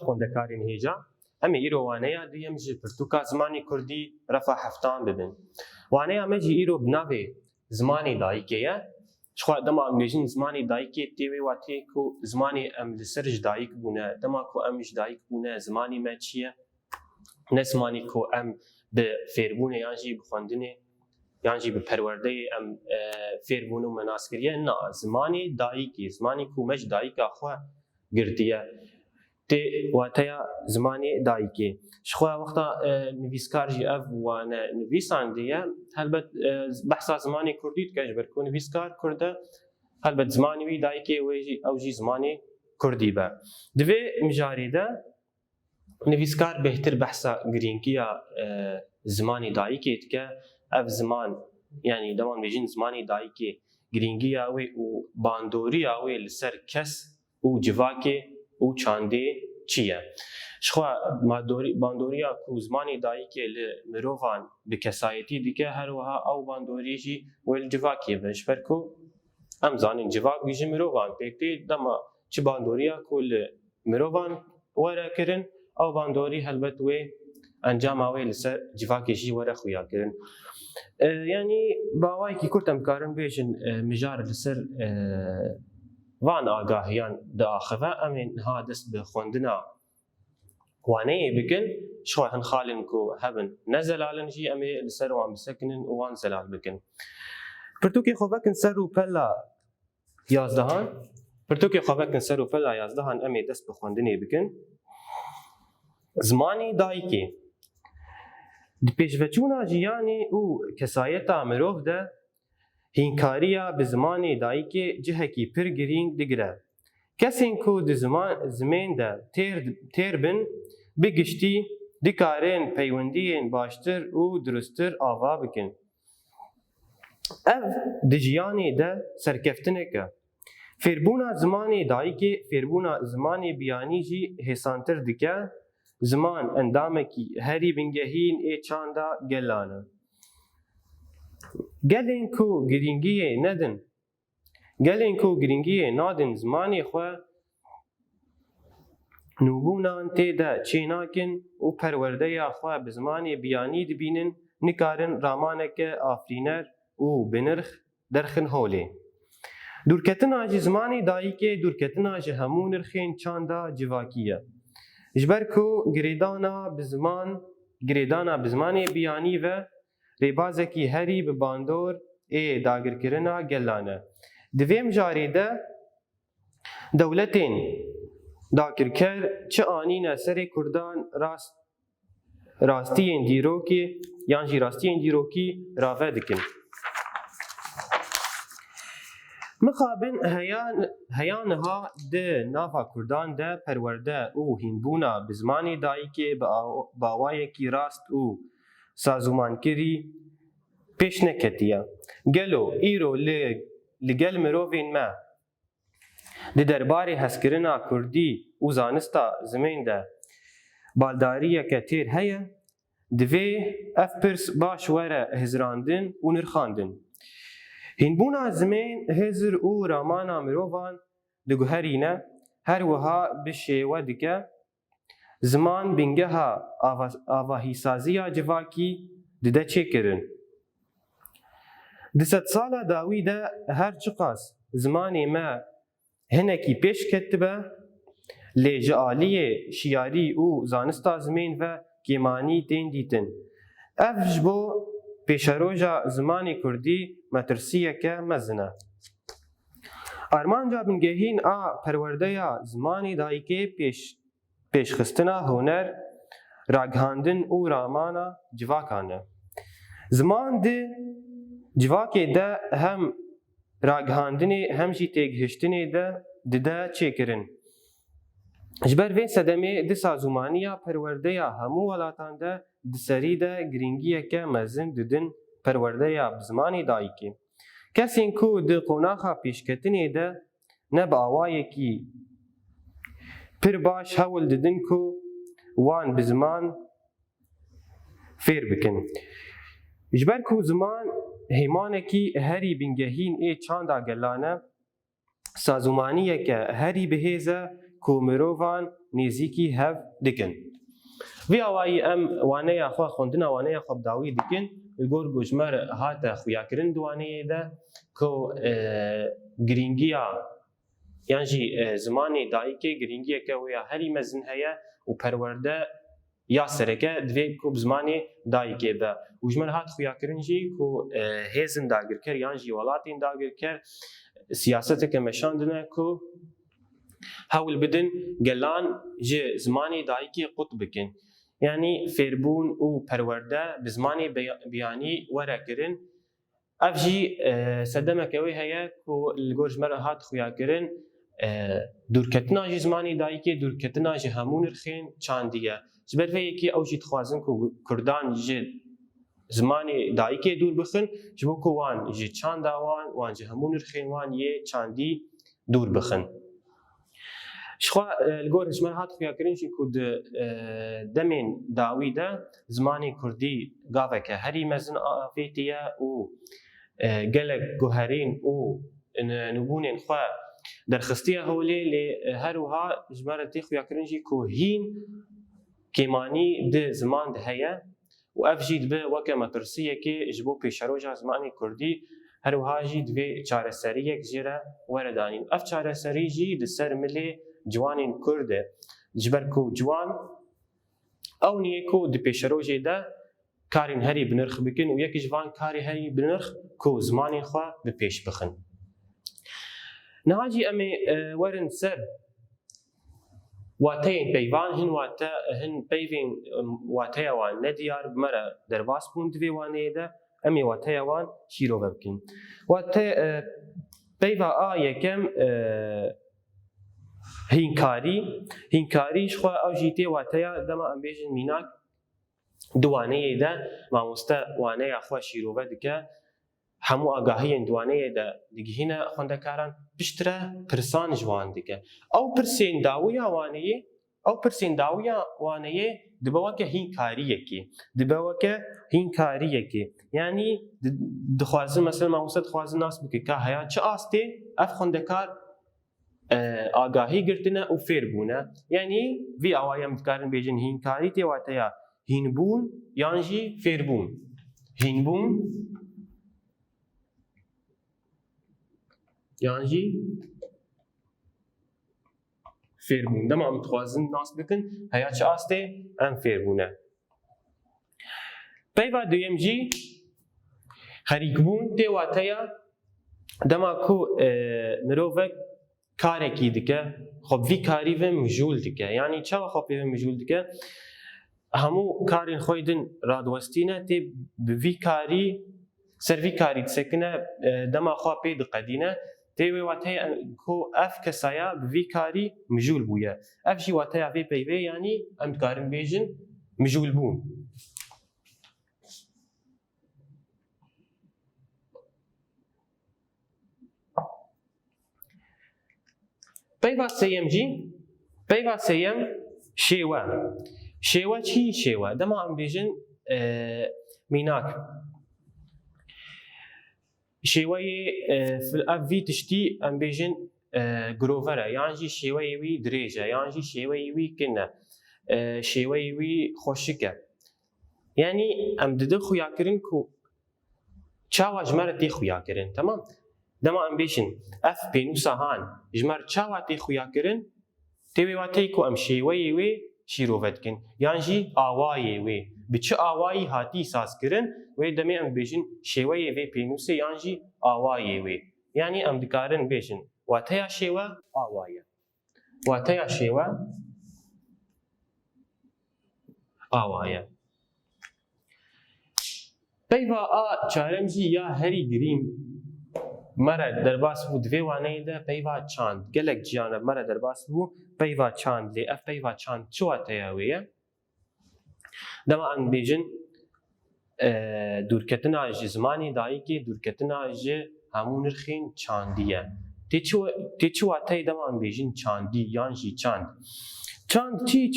خوندەکارین هێجا ئەمێ ئیرۆ وانەیە دوێم ji pirtûka zimanê Kurdî refa heftan bibin. Waneya me jî îro bi navê zimanê dayîkê ye. Xwe dema em bêjin zimanê dayîkê tê wê wa tê ku zimanê em li ser ji dayîk bûne, dema ku em ji dayîk bûne zimanê me çi ye? Ne zimanê ku em bi fêrbûnê yan jî bi xwendinê yan jî bi perwerdeyê em fêrbûn û me nas kiriye. Na, zimanê dayîkê, zimanê ku me ji dayîka xwe girtiye. Tê wateya zimanê dayîkê. Ji xwe wexta nivîskar jî ev wane nivîsandiye, helbet behsa zimanê Kurdî dike ji ber ku nivîskar Kurd e, helbet zimanê wî dayîkê wê jî ew jî zimanê Kurdî be. Di vê mijarê de nivîskar bêhtir behsa girîngiya zimanê dayîkê dike. Ev ziman yanî deman bêjin zimanê dayîkê girîngiya wê û bandoriya wê li ser kes û civakê û çandê çi ye? Ji xwe bandoriya ku zimanê dayîkê li mirovan bi kesayetî dike, her wiha ew bandorî jî wê li civakê be. Ji ber ku em zanin civak jî mirovan pêk tê, dema çi bandoriya ku li mirovan were kirin, ew bandorî helbet wê encama wê li ser civakê jî were xuya kirin. Yani bawayekî Kurd em dikarin bêjin mijar li ser van agahiyan diaxive, em ê niha dest bi xwendina waneyê bikin. Ji xwe hin xalên ku hebin ne zelalin jî em ê li ser wan bisekinin û wan zelal bikin. Pirtûkê xwe vekin ser û pella yazdehan, pirtûkê xwe vekin ser û pella yazdehan em ê dest bi xwendinê bikin. Zimanê dayîkê di pêşveçûna jiyanê û kesayeta mirov de hînkariya bi zimanê dayîkê cihekî pir girîng digire. Kesên ku di zimên de têr bin, bi giştî dikarin peywendiyên baştir û durustir ava bikin. Ev di jiyanê de serkeftinek e. Fêrbûna zimanê dayîkê fêrbûna zimanê biyanî jî hêsantir dike. Ziman endamekî herî bingehîn ê çanda gelan e. Gelên ku girîngiyê nedin, gelên ku girîngiyê nadin zimanê xwe, nûbûnan tê de çê nakin û perwerdeya xwe bi zimanê biyanî dibînin, nikarin ramaneke afrîner û binirx derxin holê. Dûrketina ji zimanê dayîkê dûrketina ji hemû nirxên çanda civakî ye. Ji ber ku girêdana bi zimanê biyanî ve rêbazekî herî bi bandor ê dagirkirina gelan e. Di vê mijarê de dewletên dagirker çi anîne serê Kurdan rastiyên dîrokê yan jî rastiyên dîrokî rave dikin. Mixabin heya niha di nava Kurdan de perwerde û hînbûna bi zimanê dayîkê bi bawayekî rast û sazûmankirî pêş neketiye. Gelo îro li gel mirovên me di derbarê hezkirina Kurdî û zanista zimên de baldariyeke têr heye, divê ev pirs baş were hizrandin û nirxandin. Hînbûna zimên hêzir û ramana mirovan diguherîne, her wiha bi şêwe dike. Ziman bingeha avahîsaziya civakî dide çêkirin. Di sedsala dawî de her çi qas zimanê me hinekî pêş ketibe, lê ji aliyê şiyarî û zanista zimên ve kêmanî tên dîtin. Ev ji bo pêşeroja zimanê Kurdî metirsiyeke mezin e. Armanca bingehîn a perwerdeya zimanê dayîkê pêşxistina huner, ragihandin û ramana civakan e. Ziman di civakê de hem ragihandinê hem jî têgihiştinê de dide çêkirin. Ji ber vê sedemê di sazûmaniya perwerdeya hemû welatan de di serî de girîngiyeke mezin didin perwerdeya bi zimanê dayîkê. Kesên ku di qonaxa pêşketinê de ne bi awayekî pir baş hewl didin ku wan bi ziman fêr bikin. Ji ber ku ziman hêmanekî herî bingehîn ê çanda gelan e, sazûmaniyeke herî bihêz e ku mirovan نێزیکی هەف دکن وی ئەوایی ئەم وانەیە خوا خوندنا وانەیە خۆبداوی دکن گۆر گوژمەر هاتە خویاکردن دوانەیەدا کە گرنگیە یانجی زمانی دایکێ گرنگیەکە وەیە هەری مەزن هەیە و پەروەردە یا سەرەکە دوێ کو زمانی دایکێ بە وژمەر هات خویاکردنجی کو هێزن داگیرکەر یانجی وڵاتین داگیرکەر سیاسەتێکە مەشاندنە کو هەول بدن گەلان ji زمانی دایکی قوت بکن یعنی فێربوون و پەروەردە bi زمانی بیانی وەرەگرن ئەف jî سەردەمێکەوەی هەیە ku li gor ji me re hat xuyakirin dûrketina jî zmanî dayîkê dûrketina ji hemû nirxên çandî ye ji ber vê yekî ew jî dixwazin ku Kurdan ji zmanê dayîkê dûr bixin ji bo ku wan ji çanda wan ji hemû nirxên wan yê çandî dûr bixin Şixwa li gor ji me hat xuyakirin jî ku di demên dawî de zmanê Kurdî gaveke herî mezin avêtiye û gelek guherîn û nûbûnên xwe derxistiye hewlê lê her wiha ji me re tê xuyakirin jî ku hîn kêmanî di ziman de heye û ev jî dibe weke metirsiyekê ji bo pêşeroja zimanê Kurdî her wiha jî divê çareseriyek jê re were danîn ev çareserî jî di ser milê ciwanên Kurd e ji ber ku ciwan ew niye ku di pêşerojê de karên herî bi nirx bikin û yekî ji van karê herî bi nirx ku zimanên xwe bi pêş bixin niha jî em ê werin ser wateyên peyvan hin peyvên wateya wan nediyar bi me re derbas bûn di vê waneyê de em ê wateya wan şîrove bikin peyva a yekem hînkarî ji xwe ew jî tê wateya dema em bêjin mînak di waneyê de mamoste waneya xwe şîrove dike hemû agahiyên di waneyê de digihîne xwendekaran piştre pirsan ji wan dike ew pirsên dawiya waneyê dibe weke hînkariyekê yanî dixwazin mesela mamoste dixwazin nas bike ka heya çi astê ev xwendekar agahî girtine û fêrbûne yanî vî awayê em dikarin bêjin hînkarî tê wateya hînbûn yan jî fêrbûn hînbûn yan jî fêrbûn dema em dixwazin nas bikin heya çi astê em fêrbûne peyva duyem jî xerîkbûn tê wateya dema ku mirovek karekî dike xwe vî karî ve mijûl dike yanî çawa xwe pê ve mijûl dike hemû karên xwe din radiwestîne tê bi vî karî ser vî karî disekine dema xwe pê diqedîne tê wê wateye ku ev kesaya bi vî karî mijûl bûye ev jî wateya vê peyvê yanî em dikarin bêjin mijûlbûn peyva sêyem jî peyva sêyem şêwe çî şêwe dema em bêjin mînak şêweyê ev vî tiştî em bêjin girover e yan jî şêweyê wî dirêj e yan jî şêweyê wî kin e şêweyê wî xweşik e yanî em didin xuyakirin ku çawa ji me re tê xuyakirin temam dema em bêjin ev pênûsa han ji me re çawa tê xuyakirin tê wê wateyê ku em şêweyê wê şîrove dikin yan jî awayê wê bi çi awayî hatî sazkirin wê demê em bêjin şêweyê vê pênûsê yan jî awayê wê yanî em dikarin bêjin wateya şêwe awaye wateya şêwe awaye peyva a çarem jî ya herî girîn me re derbas bû di vê waneyê de peyva çand gelek ciyana me re derbas bû peyva çand lê ev peyva çand çi wateya wê ye dema em bêjin dûrketina ji zimanê dayîkê dûrketina ji hemû nirxên çandî ye tê çi wateyê dema em bêjin çandî yan jî çand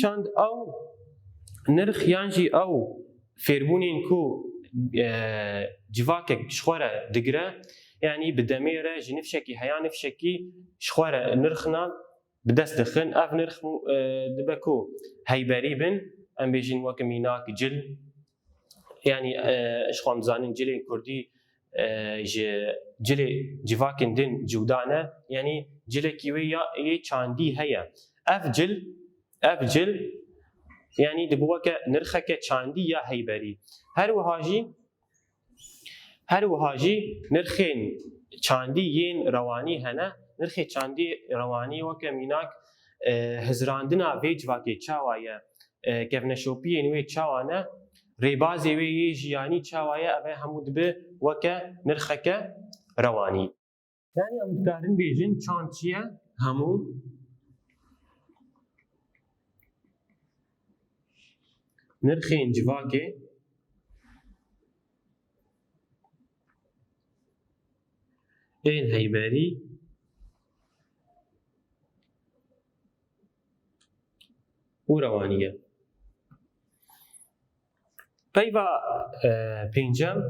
çand ew nirx yan jî ew fêrbûnên ku civakek ji xwe re digire yanî bi demê re ji nifşekî heya nifşekî ji xwe re nirxina بدست دخن اف نرخ دبكو هيبري بن ام بيجين وكم هناك جل يعني ايش خوام زانين جلي كردي جلي جواكن دين جودانه يعني جلي كيويا اي چاندي هيا اف جل يعني دبوك نرخك چاندي يا هيبري هر وهاجي نرخين چاندي ين رواني هنا نرخي چاندي رواني وكم هناك هزراندنا ويج واكي چاوايا كفنشوبي نوي چاوانا ريبازي وي جياني چاوايا ابي حمود به وكا نرخك رواني يعني ام دارن بيجن چانچيه همو نرخين جواكي این هیبری و روانیه. پیوا پنجم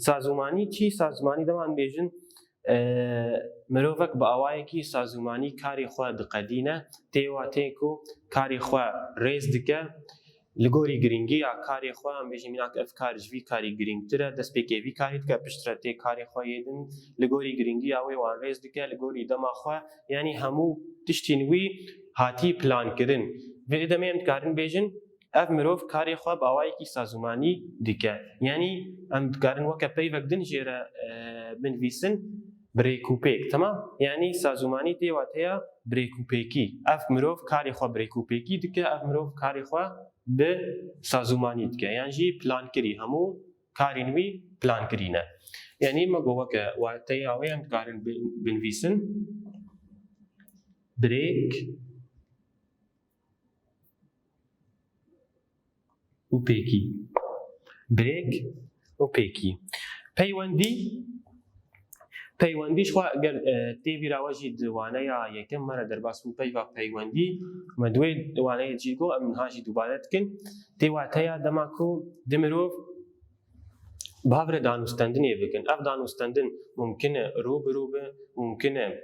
سازومانی چی؟ سازومانی دمان بیجن مروفک با آوایی کی سازومانی کاری خواه دقدینه تیواتی کو کاری خواه ریز دکه لگوری گرینگی یا کاری خواه هم بیشی مناک افکار جوی کاری گرینگ تره دست پیکی وی کارید که پشترتی کاری خواه یدن لگوری گرینگی آوی وان ریز دکه لگوری دما خواه یعنی همو تشتینوی هاتی پلان کردن و ادامه امتکارن بیجن اف مروف کاری خواه باوایی کی سازومانی دکه یعنی امتکارن وکا پیوکدن جیره بنویسن بریکوپیک تمام یعنی سازومانی تیواتیا بریکوپیکی اف مروف کاری خواه بریکوپیکی دکه اف مروف کاری خواه به سازومانی دکه یعنی جی پلان کری همو کاری نوی پلان کرینه یعنی ما گوه که واتای آوی هم کارن بنویسن بریک و پیکی بریک و پیکی پیوندیش خو اگر تیوی راوجی دوانه یا یکم مره در باس بو پیوندی مدوی دوانه جیگو امن هاجی دوباره کن تیواتیا دماکو دمروف بهاور دانوستندنی بکن اف دانوستندن ممکنه رو به ممکنه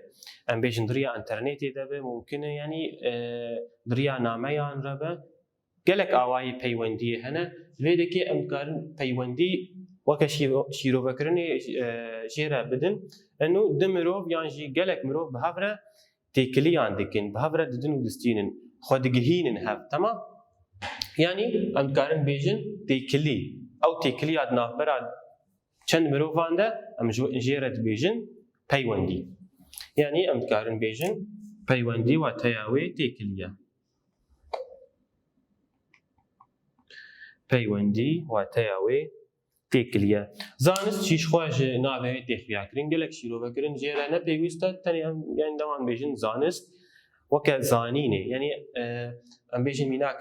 ام بیشن دریا انترنتی دبه ممکنه یعنی دریا نامه یان ربه گلک آوایی پیوندی هنه ویدکی امکارن پیوندی وکه شیرو بکرنی شیره بدن انو دمروف یعنی گلک مروف بهاوره تیکلی اندکن بهاوره ددن و دستینن خودگهینن هف تمام یعنی امکارن بیجن تیکلی او تیکلی ادنا براد چند مروفان ده ام جیرت بیجن پیوندی یعنی امکارن بیجن پیوندی و تیاوی تیکلیه پیوندی و تیاوی تیکلیه زانست چیش خواهش ناوه تیخویا کرن گلک شیرو بکرن جیره نه پیوسته تنی هم یعنی دوان بیجن زانست وکه زانینه یعنی ام بیجن میناک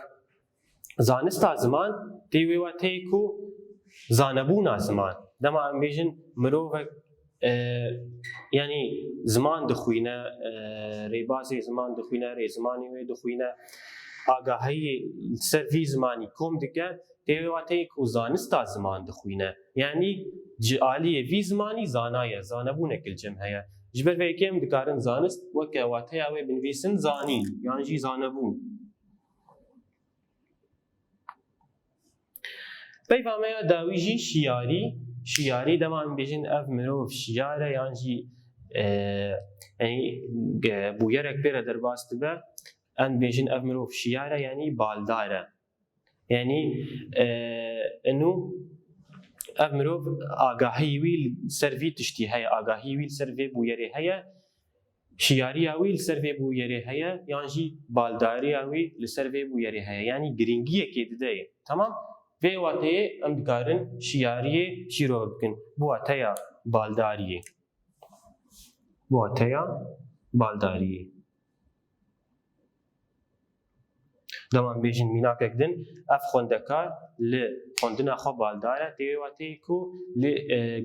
زانست زمان تیوی و تیکو زانبون زمان دما ام بیجن مروفک یعنی زمان دخوینه ریبازی زمان دخوینه ری زمانی وی دخوینه آگاهی سروی زمانی کم دکه تیواتی کو زانستا زمان دخوینه یعنی جعالی وی زمانی زانایه زانبونه کل جمعه جبر ویکیم دکارن زانست وکه واتی اوی بنویسن زانین یعنی جی زانبون پیفامه داوی جی شیاری دمان بیجن اف مروف شیاره یعنی جی بویرک بیره در باست به ان بیجن اف مروف شیاره یعنی بالداره یعنی انو اف مروف آگاهی ویل سروی تشتی هیا آگاهی ویل سروی بویره هیا شیاری ویل سروی بویره هیا یعنی جی بالداری ویل سروی بویره هیا یعنی گرینگیه که دیده تمام و واتای ام دکارن شیاری شیرو بکن بواتیا بالداریه دمان بیشین مینا کردن اف خوندکار ل خوندنا خو بالداره دیواتی کو ل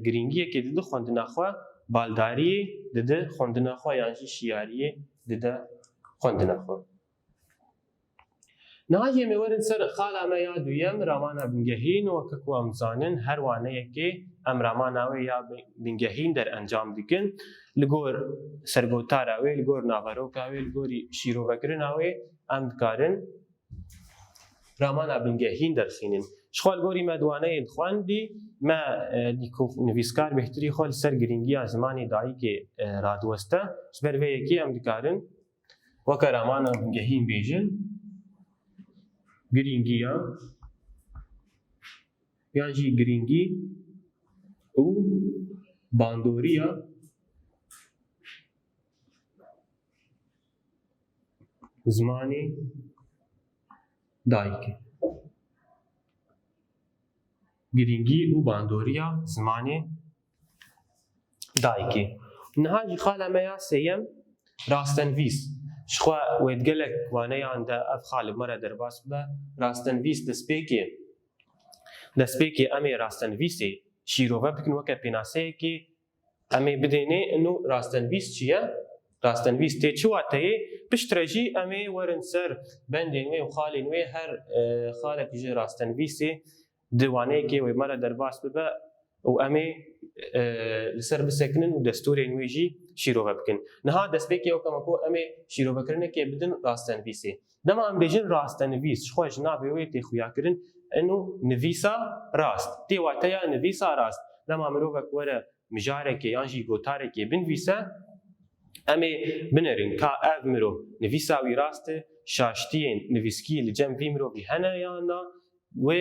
گرینگیه که دید خوندنا خو بالداری دید خوندنا خو یعنی شیاری دید خوندنا خو نهاجي مورد سر خالا ما يا دويم رامانا بنجهين وككو امزانن هر وانيكي ام رامانا ويا بنجهين در انجام دكن لغور سرگوتارا وي لغور نافروكا وي لغوري شيرو وكرناوي ام دكارن رامانا بنجهين در خينن شخوال غوري مدوانه خواندي ما ديكو نويسكار بهتري خول سر گرينگيا زماني داي كي رادوستا سبر وي كي ام دكارن وكرامانا بنجهين بيجن گرینگی‌ها یعنی گرینگی و باندوریا زمانی دایکی گرینگی و باندوریا زمانی دایکی نهاجی خاله میا سیم راستنویس شخوا ويتقلك وانا عند افخال مره درباس به راستنویس دسبيكي امي راستنویسی شیروه بکن وکه پیناسه کی امي بدينه انه راستنویس چیه راستنویس تی چواته پشترجی امي ورن سر بندین و خالین و هر خالک جی راستنویسی دیوانه کی و مره درباس به و امي لسر بسكنن ودستوري نويجي شيرو بكن نها دسبيكي وكمكو امي شيرو بكرن كي بدن راستن فيسي دما ام بيجن راستن فيس خو جنابي ويتي خويا كرن انه نفيسا راست تي واتيا نفيسا راست دما مروبك ورا مجارك يانجي غوتارك بن فيسا امي بنرن كا افمرو نفيسا وي راست شاشتين نفيسكي لجم فيمرو بهنا يانا و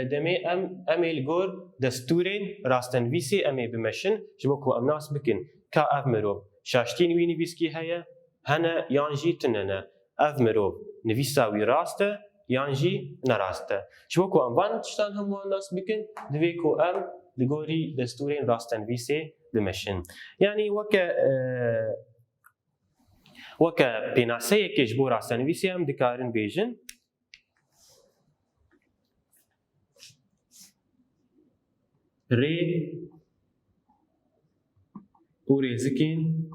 دمي امي الجور دستورين راستنويسي امي بمشن جبوكو ام ناس بكن كا افمرو شاشتين وي نفيسكي هيا هنا يانجي تننا افمرو نفيساوي راسته يانجي نراسته جبوكو ام وان تشتان هم ناس بكن دويكو ام الجوري دستورين راستنويسي بمشن يعني وكا بيناسيه كجبو راستنويسي ام دكارن بيجن ري وريزكين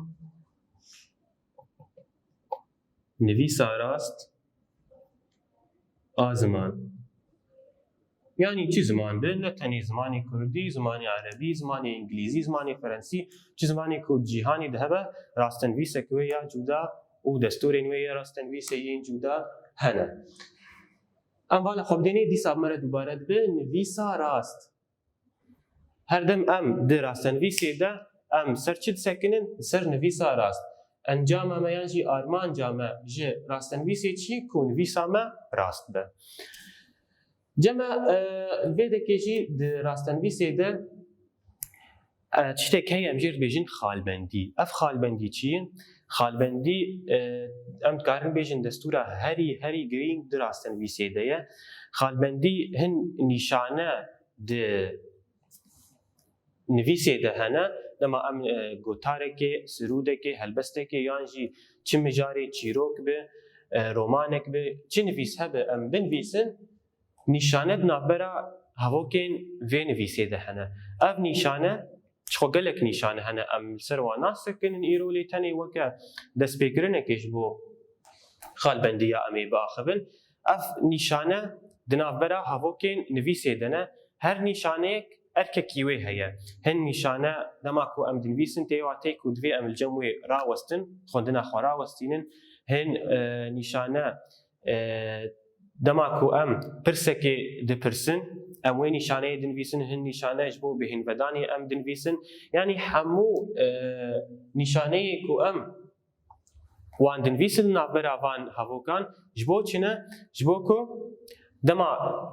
نفيسا راست آزمان يعني چی زمان به نه تنی زمانی کردی زمانی عربی زمانی انگلیزی زمانی فرانسی چی زمانی کو جهانی دهبه راستنویس کوی یا جدا و دستور نوی راستنویس این جدا هنه ام والا خب دینی دی ساب مره دوباره به نویسا راست هر دم ام در راستنویسی ده ام سرچید سکنن سر نویسا راست انجام ما یعنی آرمان جامع ج راستنویسی چی کو نویسا ما راست به جمع ویده کشی در راستنویسی ده چیته که هم جرد بیجن خالبندی اف خالبندی چیه؟ خالبندی ام کارن بیجن دستورا هری گرینگ در راستنویسی ده خالبندی هن نشانه ده نویسه ده هنه لما ام گوتاره که سروده که هلبسته که یعنی چه مجاری چیروک به رومانک به چه نویس هبه ام بنویسن نشانه نابرا هواکن و نویسه ده هنه اف نشانه چخو گلک نشانه هنه ام سروانا سکنن ایرولی تنی وکا دست بگرنه کش بو خالبندی امی باخبن اف نشانه دنابرا هواکن نویسه دنه هر نشانه ارككيوي هي هن نشانه دماكو ام دنفيسن تيواتيك ودفي ام الجموي راوستن خوندنا خراوستينن هن نشانه دماكو ام برسكي دبرسن ام وين نشانه دنفيسن هن نشانه جبو بهن بداني ام دنفيسن يعني حمو نشانه كو ام وان دنفيسن نابرا وان هافوكان جبو چنه جبوكو دما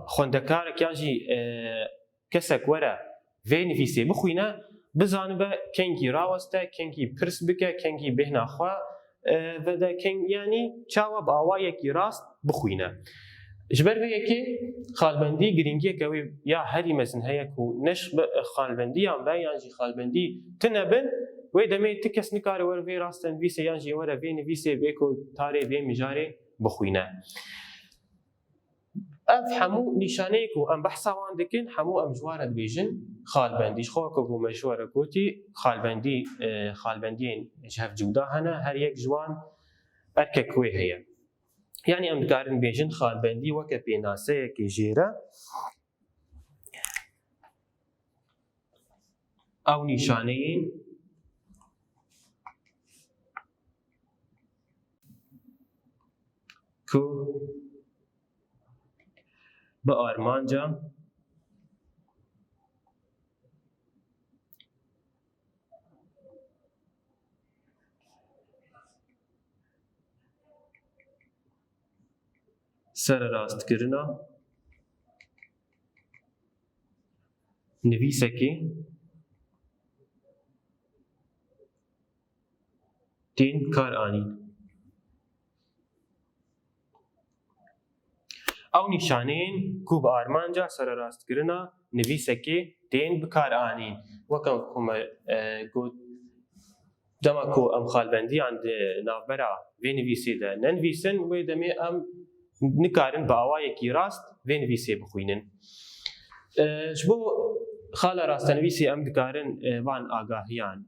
خوندكارك يعني کسک وره و نویسه بخوینه بزانه به کنگی راوسته کنگی پرس بکه کنگی بهنا خواه و ده کنگ یعنی چاوا با آوا یکی راست بخوینه جبر و یکی خالبندی گرینگیه که یا هری مزن هیا که نش خالبندی هم و یعنی خالبندی تنبن و دمه تکس نکاره ور و راست نویسه یعنی وره و نویسه بیکو تاره و مجاره بخوینه اف حمو نشانه کو ام بحثا وان دکن حمو ام جوارد بیجن خالبندیش خو کو مشوره کوتی خالبندین جهف جودا هنه هر یک جوان ارکه کوی هيا يعني ام دikarin bêjin xalbendî weke pênaseyekê jê re ew nîşaneyên ku bi armanca sererastkirina nivîsekê tên kar anîn. Ew nîşaneyên ku bi armanca sererastkirina nivîsekê tên bikar anîn. Weke ku me got dema ku em xalbendiyan di navbera vê nivîsê de nenivîsin, wê demê em nikarin bi awayekî rast vê nivîsê bixwînin. Ji bo xala rastenivîsê em dikarin van agahiyan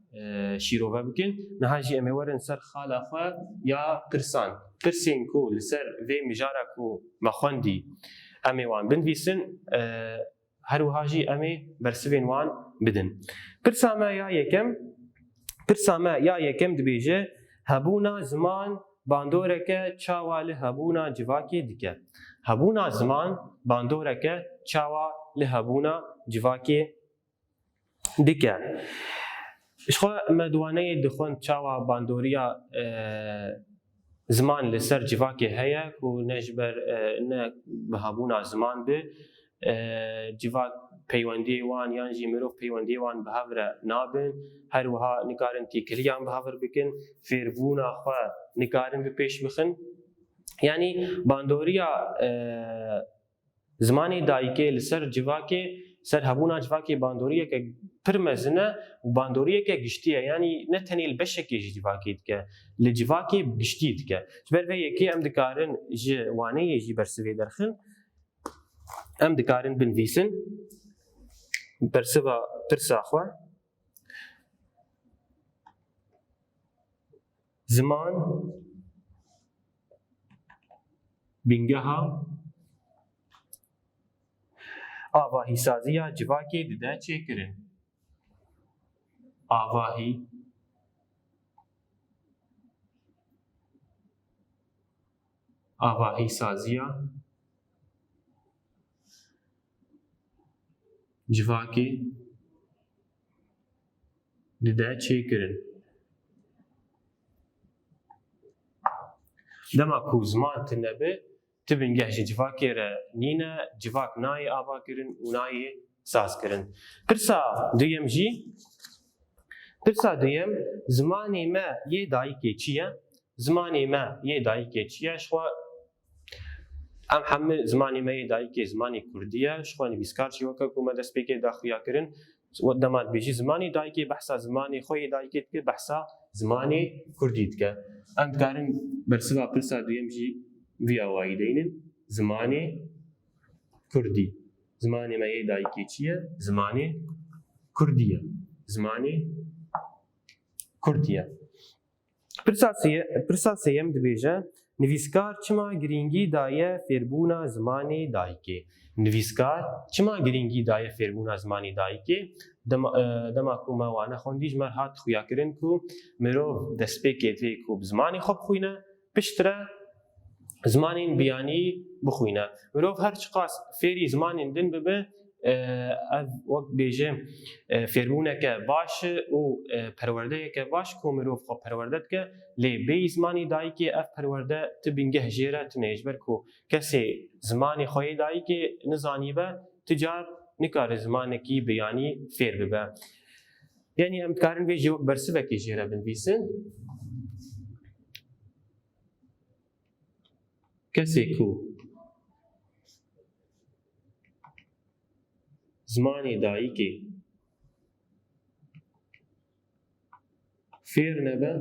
şîrove bikin, niha jî em ê werin ser xala xwe ya pirsan. Pirsên ku li ser vê mijara ku me xwendî em ê wan binivîsin, her wiha jî em ê bersivên wan bidin. Pirsa me ya yekem dibêje hebûna ziman bandoreke çawa li hebûna civakê dike. Hebûna ziman bandoreke çawa li hebûna civakê dike. Ji xwe me diwaneyê dixwin çawa bandoriya ziman li ser civakê heye ku ne ji ber ne bi hebûna ziman bi civak peywendiyê wan yan jî mirov peywendiyê wan bi hev re nabin, her wiha nikarin têkiliyan bi hev re bikin, fêrbûna xwe nikarin bi pêş bixin. Yani bandoriya zimanê dayîkê li ser civakê, ser hebûna civakê bandoriyeke pir mezin e û bandoriyeke giştî ye. Yani ne tenê li beşekê ji civakê dike, li civakê giştî dike. Ji ber vê yekê em dikarin ji waneyê jî bersivê derxin, em dikarin binivîsin bersiva pirsa xwe. Ziman bîngeha avahîsaziya civakê dide çêkirin. Avahîsaziya civakê dide çêkirin. Dema ku ziman tune bi, tu bingeh ji civakê re nîne, civak nayê avakirin û nayê sazkirin. Pirsa duyem, zimanê me yê dayîkê çi ye? Zimanê me yê dayîkê çi ye? Ji xwe em hemû zimanê me yê dayîkê zimanê Kurdî ye. Ji xwe nivîskar jî weke ku me destpêkê daxuya kirin, dema dibêjî zimanê dayîkê behsa zimanê xwe yê dayîkê dike, behsa zimanê Kurdî dike. Em dikarin bersiva pirsa duyem jî vî awayî deynin, zimanê Kurdî. Zimanê me yê dayîkê çi ye? Zimanê Kurdî ye. Zimanê Kurdî ye. Pirsa sêyem dibêje nivîskar çima girîngî daye fêrbûna zimanê dayîkê. Nivîskar çima girîngî daye fêrbûna zimanê dayîkê? Dema ku me wane xwendî ji me re hat xuyakirin ku mirov destpêkê vê ku bi zimanê xwe bixwîne, piştre zimanên biyanî bixwîne. Mirov her çiqas fêrî zimanên din bibe, ev wek bêje fêrbûneke baş û perwerdeyeke baş ku mirov xwe perwerde dike, lê bêyî zimanê dayîkê ev perwerde ti bingeh jê re tune. Ji ber ku kesê zimanê xwe yê dayîkê nizanîbe, ti car nikare zimanekî biyanî fêr bibe. Yani em dikarin vê jî wek bersivekê jê re binivîsin. Kesê ku zimanê dayîkê fêr nebe,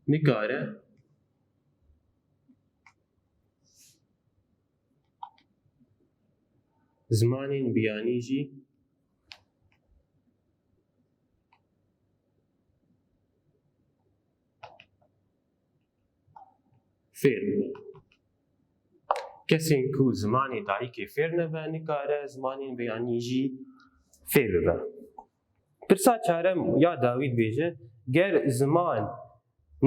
nikare zimanên biyanî jî فێر ببێ کەسێک و زمانی دایکێ فێر نەبە نکارە زمانی بەیانیژی فێر ببە پرسا چارەم یا داوید بێژە گەر زمان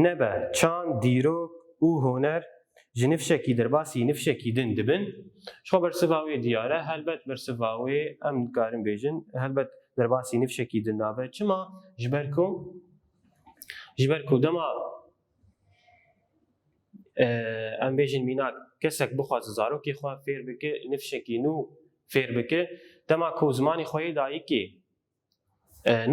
نەبە چاند دیرۆک و هۆنەر ji nifşekî derbasî nifşekî din dibin xwe bersiva wê diyar e helbet bersiva wê em dikarin bêjin helbet derbasî nifşekî din nabe çima ji ber ku dema em bêjin mînak kesek bixwaze zarokê xwe fêr bike nifşekî nû fêr bike dema ku zimanê xwe yê dayîkê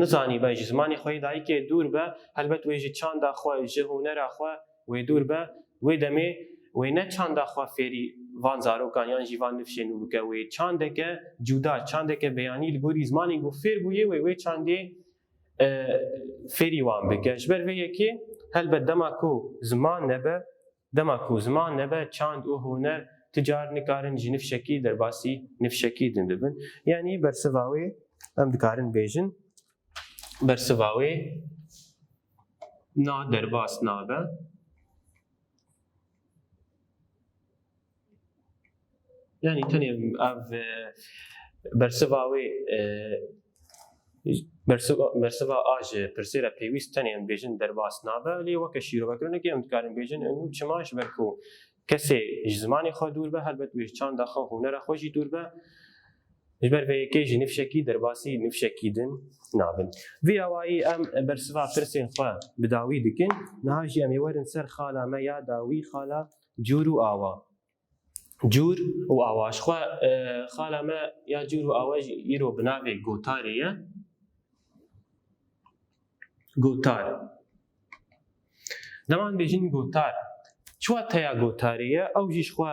nizanî be ji zimanê xwe yê dayîkê dûr be helbet wê ji çanda xwe ji hunera xwe wê dûr be wê demê wê ne çanda xwe fêrî van zarokan yan jî van nifşên nû bike wê çandeke cuda çandeke beyanî li gorî zimanê ku fêr bûye wê çandê fêrî wan bike ji ber vê yekê helbet dema ku ziman nebe çand û huner ti car nikarin ji nifşekî derbasî nifşekî din dibin yanî bersiva wê em dikarin bêjin bersiva wê na derbas nabe yani tenê ev bersiva wê bersiva a ji pirsêra pêwîst tenê em bêjin derbas nabe lê weke şîrovekirinekê em dikarin bêjin enû çima ji ber ku kesê ji zimanê xwe dûr be helbet wê ji çanda xwe hunera xwe jî dûr be ji ber vê yekê ji nifşekî derbasî nifşekî din nabin vê awayî em bersiva pirsên xwe bi dawî dikin niha jî em ê werin ser xala me ya dawî xala cûr û awa cûr û awa ji xwe xala me ya cûr û awa jî îro bi navê gotarê ye gotar deman bêjin gotar çiwa teya gotarê ye ew jî ji xwe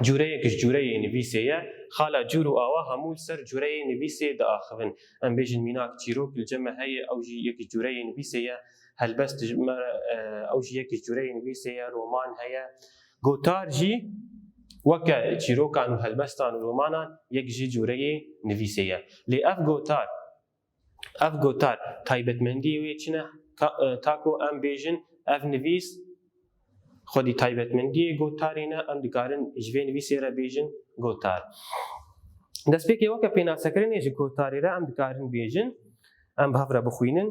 cûreyek ji cûreyê nivîsê ye xala cûr û awa hemû ser cûreyê nivîsê diaxivin em bêjin mînak çîrok li cem me heye ew jî yekî cûreyê nivîsê ye helbest ew jî yekî cûreyê nivîsê ye roman heye gotar jî weke çîrokan û helbestan û romanan yek jî cûreyê nivîsê ye lê ev gotar taybetmendiyê wê çi ne tako em bêjin ev nivîs xwedî taybetmendiyê gotarê ne em dikarin ji vê nivîsê re bêjin gotar destpêkê weke pênasekirinê ji gotarê re em dikarin bêjin em bi hev re bixwînin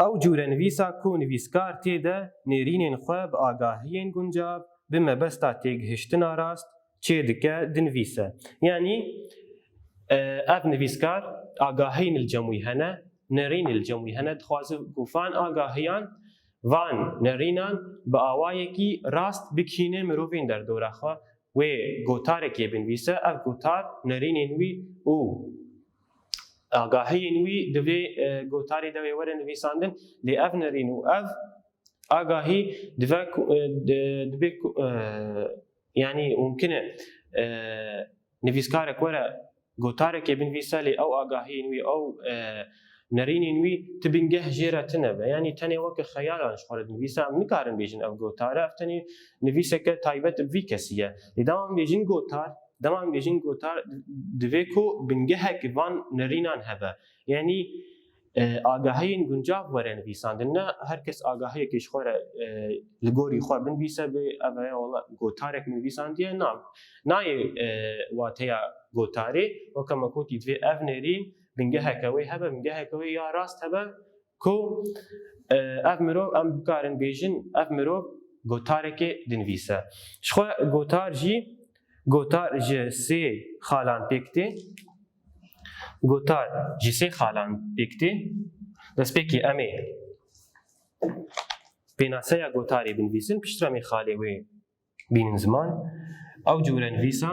ew cûre nivîsa ku nivîskar tê de nêrînên xwe bi agahiyên guncav bi mebesta têgihiştina rast çê dike dinivîse yanî ev nivîskar agahiyên li cem wî hene nerînê li cem wî hene dixwaze gûfan agahiyan van nerînan bi awayekî rast bikîne mirovên derdora xwe wê gotarekê binivîse ev gotar nerînên wî û agahiyên wî di vê gotarê de wê were nivîsandin lê ev nerîn û ev agahî dibe yanî mumkin e nivîskarek were gotarekê binivîse lê ew agahiyên wî ew nerînên wî ti bingeh jê re tinebe yanî tenê weke xeyalan ji xwe re dinivîse em nikarin bêjin ev gotar e ev tenê nivîseke taybet bi vî kesî ye lê dema em bêjin gotar divê ku bingehek van nerînan hebe yanî agahiyên guncav were nivîsandin ne her kes agahiyekê ji xwe re li gorî xwe binivîse bê ev heye wala gotarek nivîsandiye nayê wateya gotarê weke me gotî divê ev nerîn bingeheke wê hebe bingeheke wê ya rast hebe ku ev mirov em dikarin bêjin ev mirov gotarekê dinivîse ji xwe gotar ji sê xalan pêk tê gotar ji sê xalan pêk tê destpêkê em ê pênaseya gotarê binivîsin piştre em ê xalê wê bînin ziman ew cûre nivîsa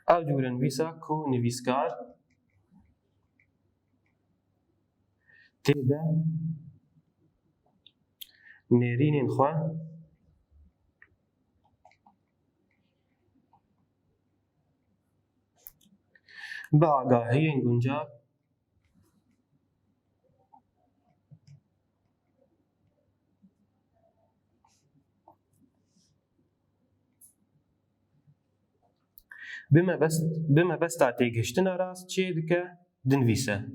ew cûre nivîsa ku nivîskar tê de nêrînên xwe bi agahiyên guncav bi mebesta têgihiştina rast çê dike دنویسه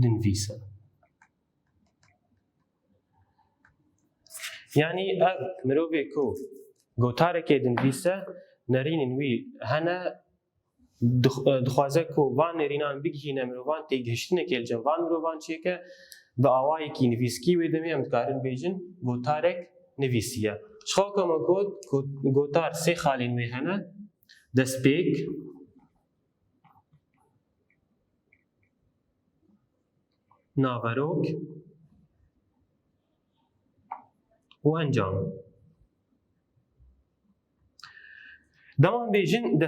دنویسه يعني مروفي كو گوتارك دنویسه نرين وي هنا دخوازه کو وان نرینان بگهینه مروان تیگهشتنه که الجوان مروان چیه که به آوایی که نویسکی ویدمی هم دکارن بیجن گوتارک نویسیه شخوا که ما گوتار سه خالین وی هنه دسپیک ناوروک و انجام دمان بیجن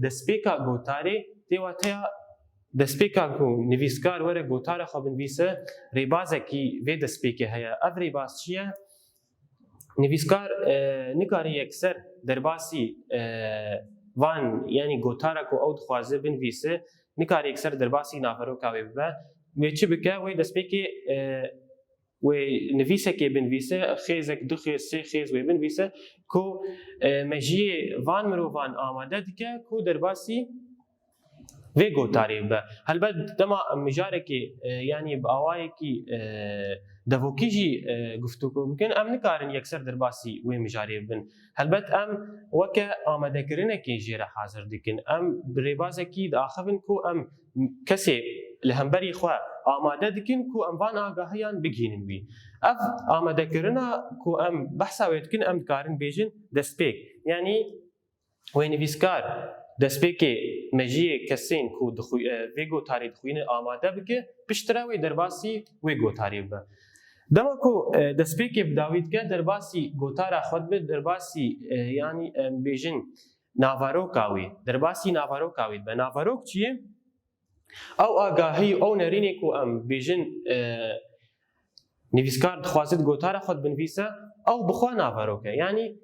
دسپیکا گوتاری دیواتیا دسپیکا کو نویسکار وره گوتار خو بنویسه ریبازه کی وی دسپیکه هيا اف ریباز چیه نویسکار نکاری اکثر درباسی وان یعنی گوتارا کو او خوازه بنویسه نکاری اکثر درباسی نافرو کاوی به وی چی بکه وی دسپیکه و نویسه که بنویسه خیزک دو خیز سه خیز و بنویسه کو مجیه وان مروان آماده دیگه کو درباسی و گوتاری به هلبت دما مجاره که یعنی باوایی که دوکیجی گفتو کو بکن ام نکارن یکسر درباسی و مجاری بن هلبت ام وک آماده کرنه که جیره حاضر دیکن ام ریبازه کی داخبن کو ام کسی لهمبری خو آماده دکن کو ام وان آگاهیان بگینن وی اف آماده کرنا کو ام بحثا ویدکن ام دکارن بیجن دسپیک یعنی وی نویسکار دسپیک مجیه کسین کو وی گوتاری دخوینه آماده بگه پشتره وی درباسی وی گوتاری به دما کو دسپیک بداوید که درباسی گوتارا خود به درباسی یعنی بیجن ناواروکاوی درباسی ناواروکاوی به ناواروک چیه او آگاهی او نرینی کو ام بیجن نویسکار دخوازد گوتار خود بنویسه او بخوا ناواروکه یعنی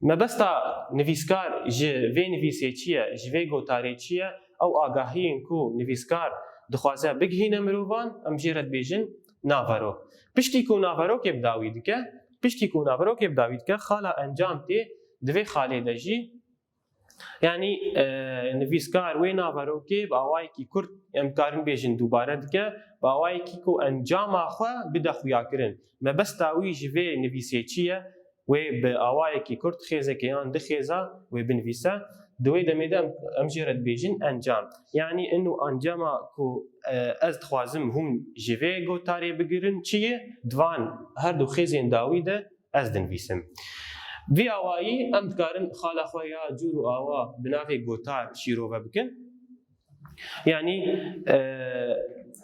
مبستا نویسکار جه وی نویسی چیه جه وی گوتاری چیه او آگاهی کو نویسکار دخوازه بگهینه مروان ام جیرد بیجن ناواروک پشتی کو ناواروک بداوید که پشتی کو ناواروک بداوید که خالا انجام تی دوی خاله دجی یعنی نویسکار وی ناواروکی با آوایی کی کرد امکارن بیجن دوباره دیگه با آوایی کی کو انجام آخوا بده خویا کرن مبستاوی جوی نویسی چیه وی به آوایی کی کرد خیزه که آن دخیزه وی بنویسه دوی دمیده امجرد بیجن انجام یعنی انو انجام کو از خوازم هم جوی گوتاری بگیرن چیه دوان هر دو خیزین داوی ده از دنویسم وی آوایی ام دکارن خاله خویا جور و آوا بناوی گوتار شیرو بکن یعنی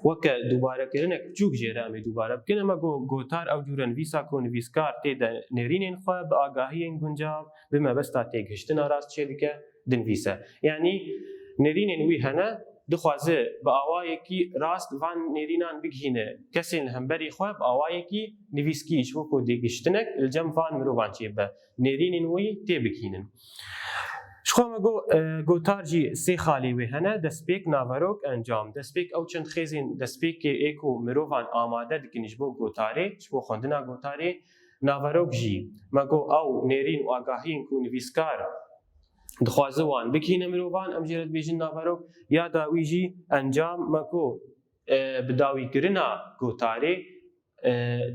وک دوباره کردن چوک جیره امی دوباره بکن اما گوتار او جور نویسا کو نویسکار تید نرینین خواه با آگاهی این گنجاب بما بستا تیگشتن راست چه دیگه دنویسه یعنی نرینین وی هنه دخوازه با آوایی کی راست وان نرینان بگهینه کسی همبری خواه با آوایی کی نویسکیش وکو دیگشتنک الجم وان مروان چیه با نرینین وی تی بگهینن شخوا مگو گوتار جی سی خالی وی هنه دسپیک ناوروک انجام دسپیک او چند خیزین دسپیک ایکو مروان آماده دکنیش بو گوتاری چبو خوندنا گوتاری ناوروک جی مگو او نرین و آگاهین کو نویسکار دخوازه وان بکینه مروان ام جرد بیجن ناوروک یا داوی جی انجام مکو بداوی کرنا گوتاری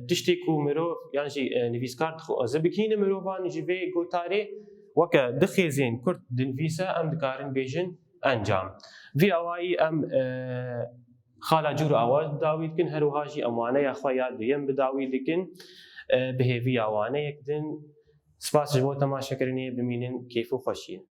تشتی کو مرو یعنی جی نویسکار دخوازه بکینه مروان جی وی گوتاری وکه دخیزین کرد دنویسه ام دکارن بیجن انجام وی اوایی ام خالا جور آواز داوید کن هر وهاجی امانه یا خواه دیم بداوید کن بهوی اوانه یک دن سپاس جبو تماشا کرنی بمینن کیف و خوشی